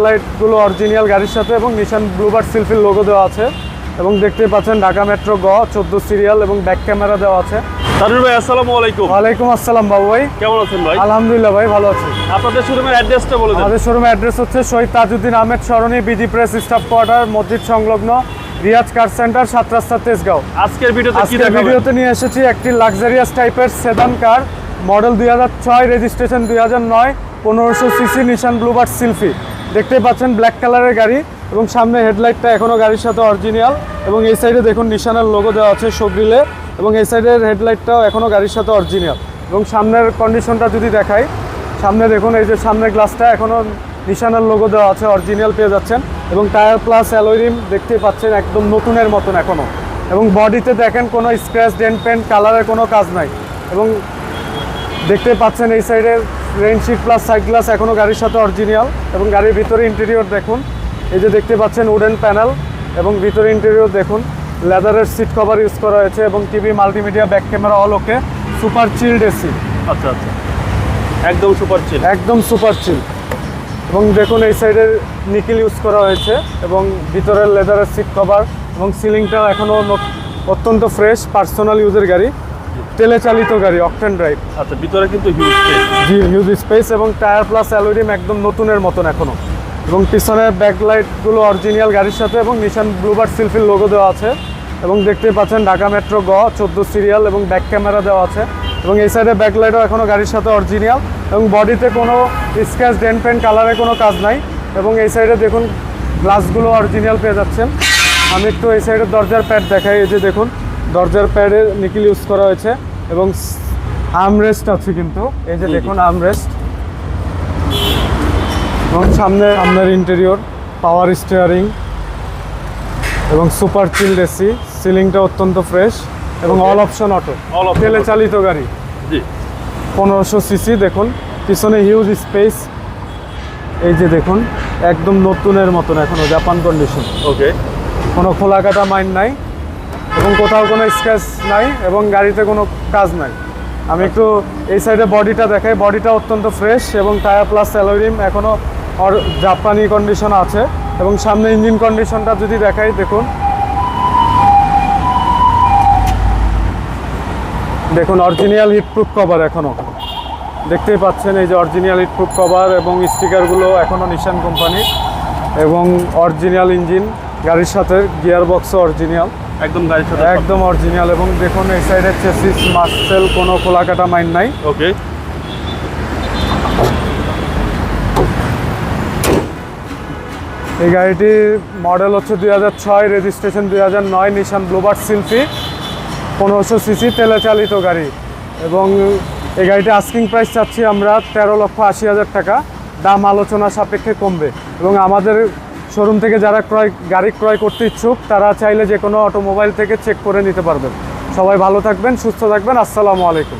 লাইটগুলো অরিজিনাল গাড়ির সাথে এবং নিশান ব্লুবার্ড সিলফির লোগো দেওয়া আছে এবং দেখতে পাচ্ছেন ঢাকা মেট্রো গ 14 সিরিয়াল এবং ব্যাক ক্যামেরা দেওয়া আছে। তানভীর ভাই আসসালামু আলাইকুম। ওয়ালাইকুম আসসালাম বাবু ভাই, কেমন আছেন ভাই? আলহামদুলিল্লাহ ভাই, ভালো আছি। আপনাদের শোরুমের অ্যাড্রেসটা বলে দেন। আমাদের শোরুমের অ্যাড্রেস হচ্ছে শহীদ তাজউদ্দিন আহমেদ সরণি, বিডি প্রেস স্টাফ কোয়ার্টার, মসজিদ সংলগ্ন, রিয়াজ কার সেন্টার, 7 রাস্তা তেজগাঁও। আজকের ভিডিওতে কি আজকের দেখাবেন? ভিডিওতে নিয়ে এসেছি একটি লাক্সারিয়াস টাইপের sedan car, model 2006, registration 2009, 1500 CC Nissan Bluebird Sylphy. দেখতেই পাচ্ছেন ব্ল্যাক কালারের গাড়ি এবং সামনে হেডলাইটটা এখনও গাড়ির সাথে অরিজিনাল এবং এই সাইডে দেখুন নিশানের লোগো দেওয়া আছে শোগ্রিলে এবং এই সাইডের হেডলাইটটাও এখনও গাড়ির সাথে অরিজিনাল। এবং সামনের কন্ডিশনটা যদি দেখাই, সামনে দেখুন এই যে সামনের গ্লাসটা এখনও নিশানের লোগো দেওয়া আছে, অরিজিনাল পেয়ে যাচ্ছেন এবং টায়ার প্লাস অ্যালয় রিম দেখতেই পাচ্ছেন একদম নতুনের মতন এখনও। এবং বডিতে দেখেন কোনো স্ক্র্যাচ ডেন্ট পেন্ট কালারের কোনো কাজ নাই এবং দেখতে পাচ্ছেন এই সাইডের রেইনশিট প্লাস সাইড গ্লাস এখনও গাড়ির সাথে অরিজিনাল এবং গাড়ির ভিতরে ইন্টেরিয়র দেখুন, এই যে দেখতে পাচ্ছেন উডেন প্যানেল এবং ভিতরে ইন্টেরিয়র দেখুন, লেদারের সিট কভার ইউজ করা হয়েছে এবং TV multimedia back camera all ওকে, সুপার চিল্ড এসি। আচ্ছা আচ্ছা, একদম সুপার চিল, একদম সুপার চিল। এবং দেখুন এই সাইডের নিকেল ইউজ করা হয়েছে এবং ভিতরের লেদারের সিট কভার এবং সিলিংটাও এখনও অত্যন্ত ফ্রেশ, পার্সোনাল ইউজের গাড়ি, তেলে চালিত গাড়ি, অকটেন ড্রাইভ। আচ্ছা, ভিতরে কিন্তু হিউজ স্পেস। জি, হিউজ স্পেস এবং টায়ার প্লাস অ্যালয় রিম একদম নতুনের মতন এখনও এবং পিছনের ব্যাকলাইটগুলো অরিজিনাল গাড়ির সাথে এবং নিশান ব্লুবার্ড সিলফির লোগো দেওয়া আছে এবং দেখতে পাচ্ছেন ঢাকা মেট্রো গ 14 সিরিয়াল এবং ব্যাক ক্যামেরা দেওয়া আছে এবং এই সাইডে ব্যাকলাইটও এখনও গাড়ির সাথে অরিজিনাল এবং বডিতে কোনো স্ক্র্যাচ ডেন্ট পেন্ট কালারে কোনো কাজ নাই এবং এই সাইডে দেখুন গ্লাসগুলো অরিজিনাল পেয়ে যাচ্ছেন। আমি একটু এই সাইডের দরজার প্যাড দেখাই, এই যে দেখুন দরজার প্যাডে নিকেল ইউজ করা হয়েছে এবং আর্মরেস্ট আছে কিন্তু, এই যে দেখুন আর্মরেস্ট এবং সামনের ইন্টেরিয়র, পাওয়ার স্টিয়ারিং এবং সুপার চিল্ড এসি, সিলিংটা অত্যন্ত ফ্রেশ এবং অল অপশন অটো, তেলে চালিত গাড়ি। জি, 1500 সিসি। দেখুন পিছনে হিউজ স্পেস, এই যে দেখুন একদম নতুনের মতন এখনও, জাপান কন্ডিশন। ওকে, কোনো খোলা কাটা মাইন নাই এবং কোথাও কোনো স্ক্র্যাচ নাই এবং গাড়িতে কোনো কাজ নাই। আমি একটু এই সাইডে বডিটা দেখাই, বডিটা অত্যন্ত ফ্রেশ এবং টায়ার প্লাস অ্যালয় রিম এখনও জাপানি কন্ডিশন আছে এবং সামনে ইঞ্জিন কন্ডিশনটা যদি দেখাই, দেখুন অরিজিনাল হিটপ্রুফ কভার এখনও দেখতেই পাচ্ছেন, এই যে অরিজিনাল হিটপ্রুফ কভার এবং স্টিকারগুলো এখনও নিশান কোম্পানি এবং অরিজিনাল ইঞ্জিন গাড়ির সাথে, গিয়ার বক্সও অরিজিনাল, একদম গাড়ির সাথে একদম অরিজিনাল এবং দেখুন এই সাইডের চেসিস মার্সেল, কোনো খোলাকাটা মাইন নাই। ওকে, এই গাড়িটির মডেল হচ্ছে 2006, রেজিস্ট্রেশন 2009, নিশান ব্লুবার্ড সিলফি, 1500 সিসি তেলে চালিত গাড়ি এবং এই গাড়িটি আস্কিং প্রাইস চাচ্ছি আমরা 13,80,000 টাকা, দাম আলোচনা সাপেক্ষে কমবে এবং আমাদের শোরুম থেকে যারা গাড়ি ক্রয় করতে ইচ্ছুক তারা চাইলে যে কোনো অটোমোবাইল থেকে চেক করে নিতে পারবেন। সবাই ভালো থাকবেন, সুস্থ থাকবেন, আসসালামু আলাইকুম।